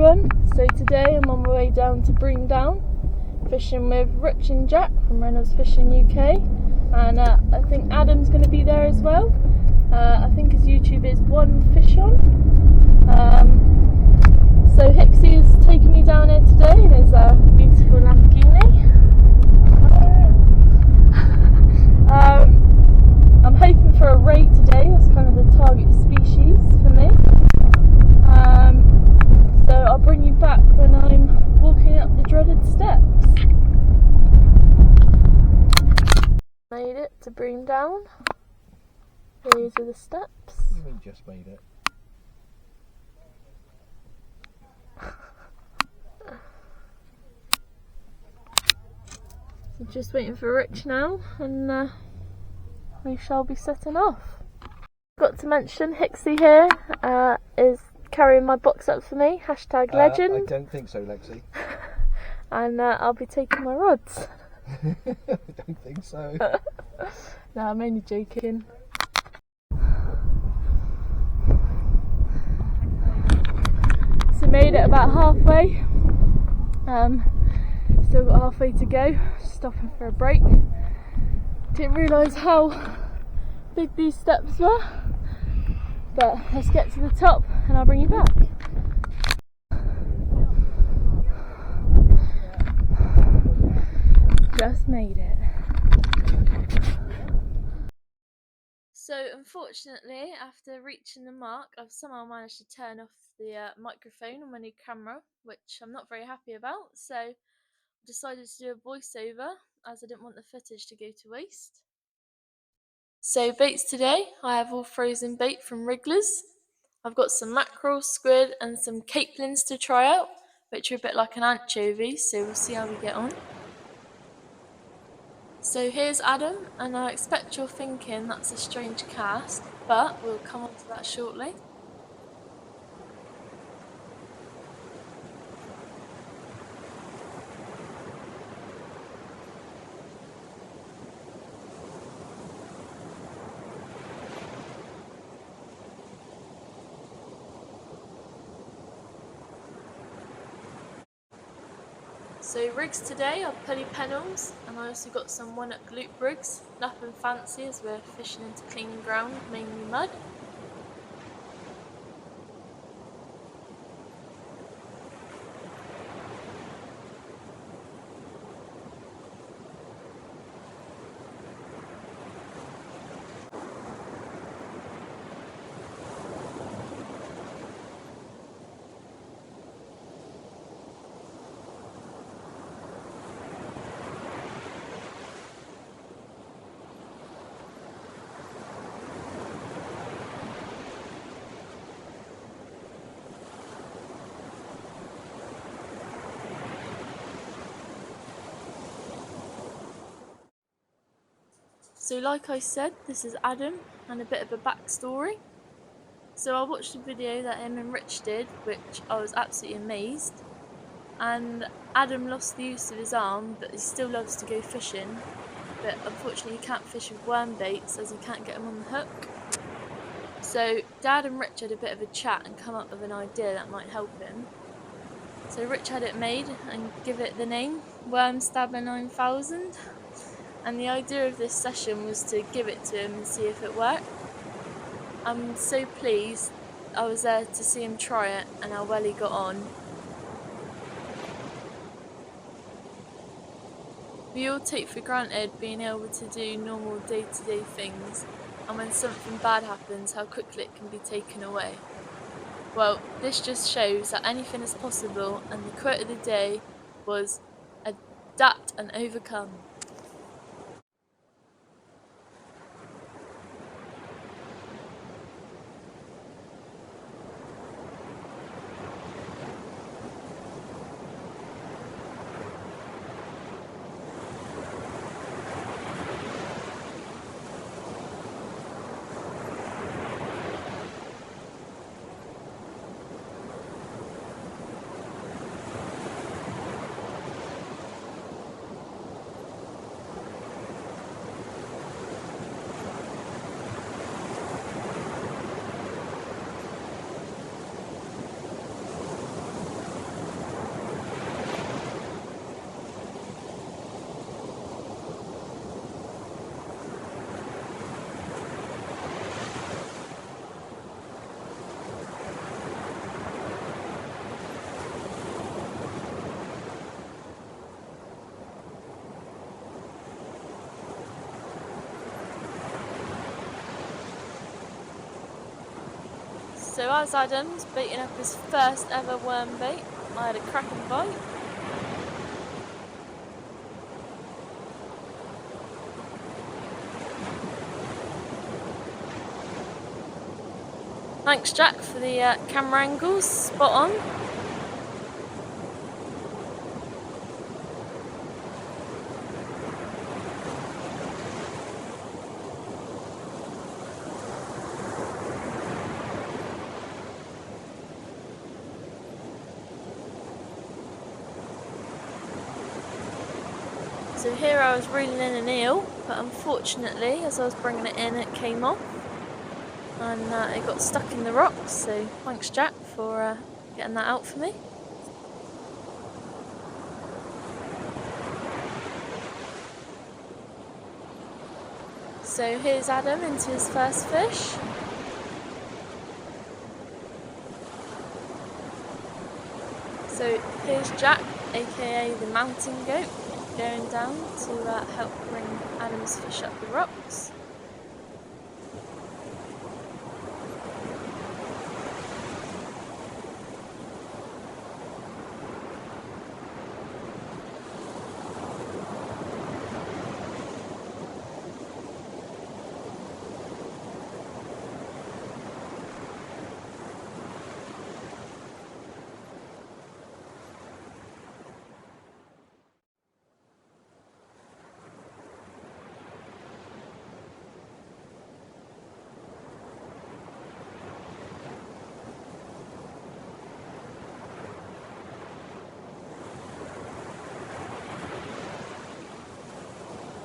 everyone, so today I'm on my way down to Brean fishing with Rich and Jack from Reynolds Fishing UK, and I think Adam's going to be there as well. I think his YouTube is One Fishion. So Hixie is taking me down here today in his beautiful Lamborghini. I'm hoping for a ray today. That's kind of the target species for me. So I'll bring you back when I'm walking up the dreaded steps. Made it to Brean Down. These are the steps. We just made it. So just waiting for Rich now, and we shall be setting off. Got to mention Hixie here is carrying my box up for me, hashtag legend. I don't think so, Lexi. And I'll be taking my rods. I don't think so. No, I'm only joking. So made it about halfway. Still got halfway to go. Stopping for a break. Didn't realise how big these steps were. But let's get to the top and I'll bring you back. Just made it. So unfortunately, after reaching the mark, I've somehow managed to turn off the microphone on my new camera, which I'm not very happy about. So I decided to do a voiceover as I didn't want the footage to go to waste. So baits today, I have all frozen bait from Wrigglers. I've got some mackerel, squid and some capelins to try out, which are a bit like an anchovy, so we'll see how we get on. So here's Adam, and I expect you're thinking that's a strange cast, but we'll come on to that shortly. So rigs today are pulley pennels, and I also got some one-up loop rigs, nothing fancy as we're fishing into clean ground, mainly mud. So like I said, this is Adam, and a bit of a backstory. So I watched a video that him and Rich did, which I was absolutely amazed. And Adam lost the use of his arm, but he still loves to go fishing. But unfortunately he can't fish with worm baits as he can't get them on the hook. So Dad and Rich had a bit of a chat and come up with an idea that might help him. So Rich had it made and give it the name Worm Stabber 9000. And the idea of this session was to give it to him and see if it worked. I'm so pleased I was there to see him try it and how well he got on. We all take for granted being able to do normal day-to-day things, and when something bad happens, how quickly it can be taken away. Well, this just shows that anything is possible, and the quote of the day was, "Adapt and overcome." So as Adam's baiting up his first ever worm bait, I had a cracking bite. Thanks Jack for the camera angles, spot on. So here I was reeling in an eel, but unfortunately as I was bringing it in it came off and it got stuck in the rocks, so thanks Jack for getting that out for me. So here's Adam into his first fish. So here's Jack, aka the mountain goat, going down to help bring Adam's fish up the rocks.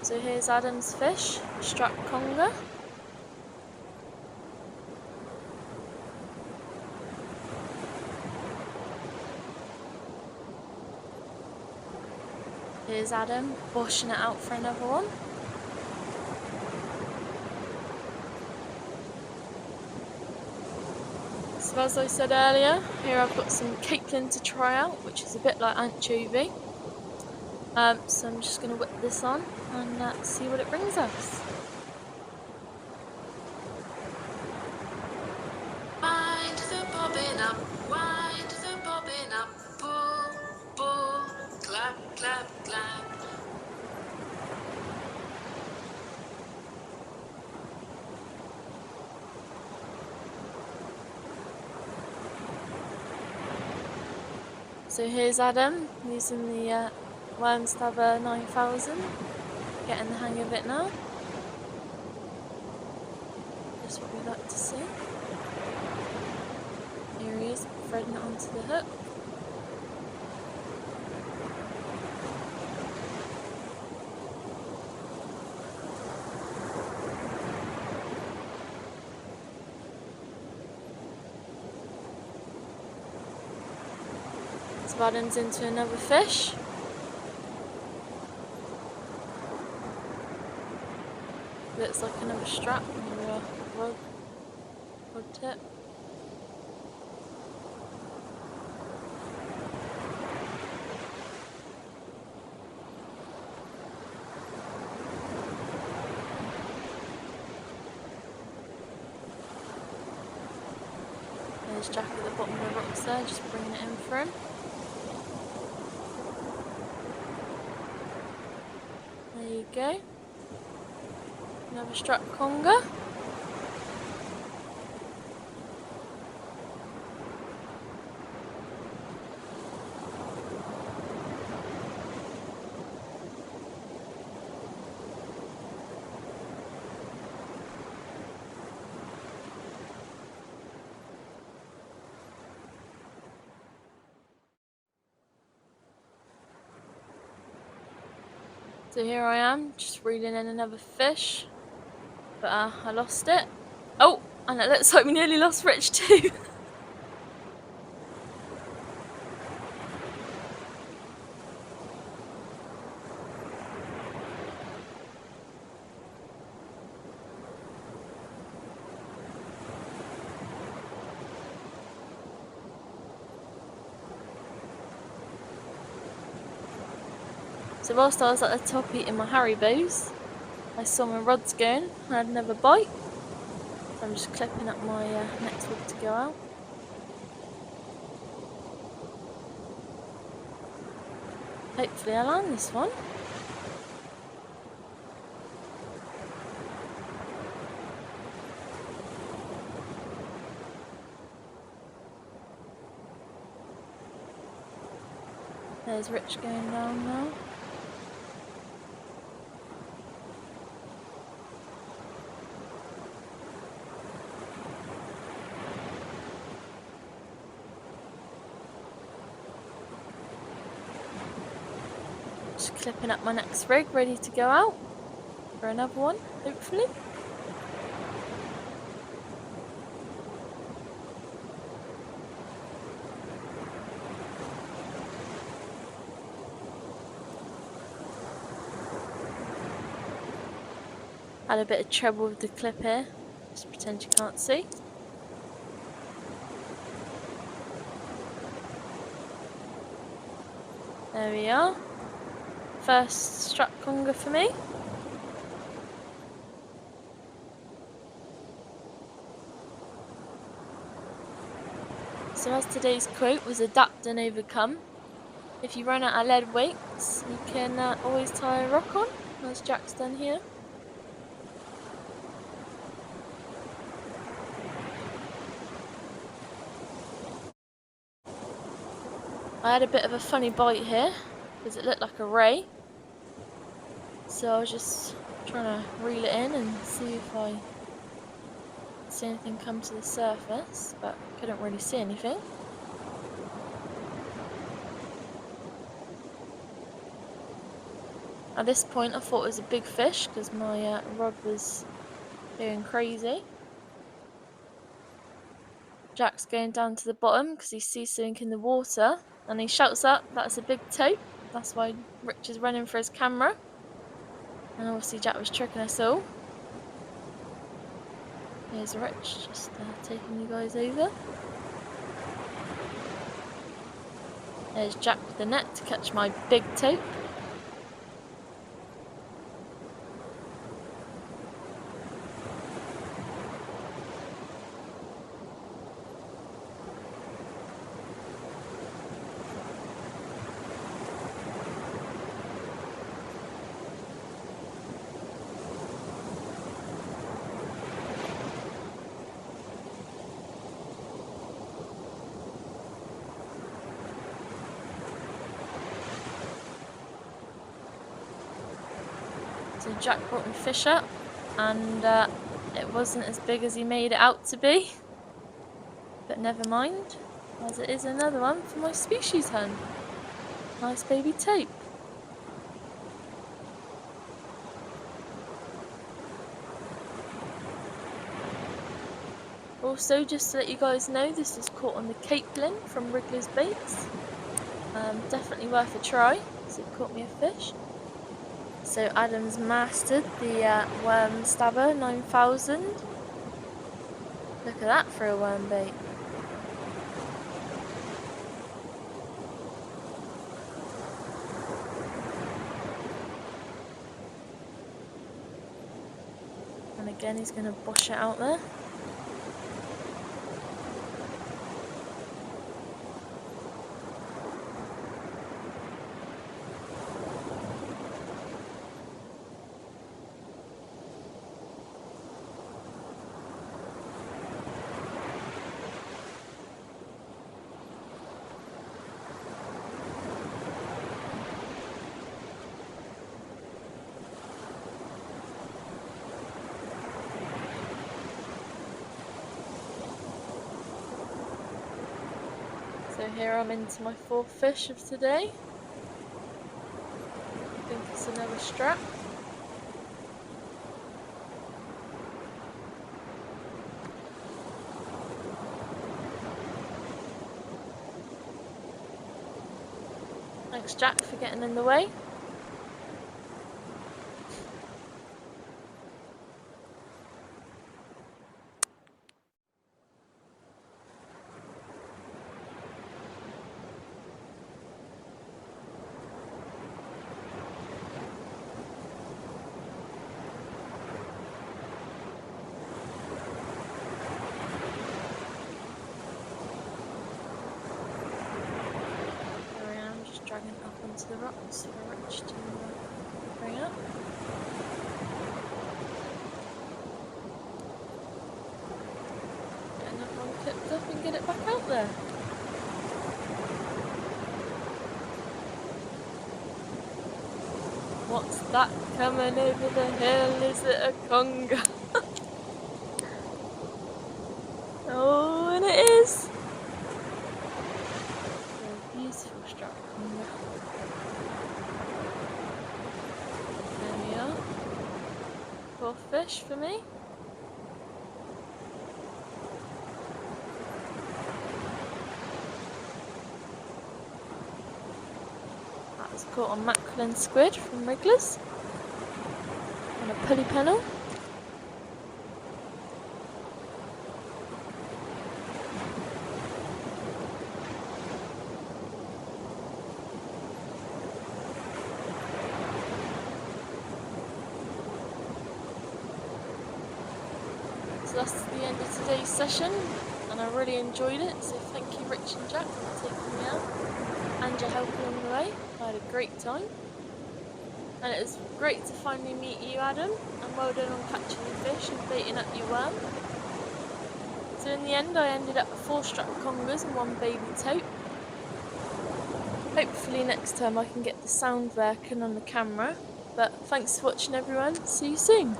So here's Adam's fish, strap conger. Here's Adam, washing it out for another one. So as I said earlier, here I've got some capelin to try out, which is a bit like anchovy. So I'm just going to whip this on and see what it brings us. Wind the bobbin up, wind the bobbin up, pull, pull, clap, clap, clap. So here's Adam using the Worm Stabber 9000, getting the hang of it now. Just what we like to see. Here he is, threading it onto the hook. So Adam's into another fish. Looks like another strap or a rod tip. There's Jack at the bottom of the rocks there, just bringing it in for him. There you go. Another strap conger. So here I am, just reeling in another fish, but I lost it. Oh, and it looks like we nearly lost Rich too. So whilst I was at the top eating my Haribos, I saw my rods going and I had another bite. I'm just clipping up my next wig to go out. Hopefully I'll land this one. There's Rich going down now. Just clipping up my next rig, ready to go out for another one, hopefully. Had a bit of trouble with the clip here. Just pretend you can't see. There we are. First strap conger for me. So as today's quote was adapt and overcome. If you run out of lead weights, you can always tie a rock on, as Jack's done here. I had a bit of a funny bite here, because it looked like a ray. So I was just trying to reel it in and see if I see anything come to the surface, but couldn't really see anything. At this point I thought it was a big fish, because my rod was going crazy. Jack's going down to the bottom because he sees something in the water. And he shouts up, "That's a big tope." That's why Rich is running for his camera. And obviously Jack was tricking us all. Here's Rich, just taking you guys over. There's Jack with the net to catch my big tope. So Jack brought me fish up, and it wasn't as big as he made it out to be. But never mind, as it is another one for my species hunt. Nice baby tope. Also, just to let you guys know, this is caught on the Capelin from Wriggler's Baits. Definitely worth a try, because it caught me a fish. So Adam's mastered the worm stabber 9000. Look at that for a worm bait. And again he's going to bosh it out there. So here I'm into my fourth fish of today. I think it's another strap. Thanks Jack for getting in the way. went up onto the rocks for Rich to bring up. Get another one clipped up and get it back out there. What's that coming over the hill? Is it a conger? Oh, and it is! A beautiful strap conger. There we are. Poor fish for me. That was caught on mackerel and squid from Wrigglers on a pulley pennel. So that's the end of today's session, and I really enjoyed it, so thank you Rich and Jack for taking me out and your help along the way. I had a great time, and it was great to finally meet you, Adam, and well done on catching your fish and baiting up your worm. So in the end I ended up with 4 strap congers and 1 baby tope. Hopefully next time I can get the sound working on the camera, but thanks for watching everyone, see you soon.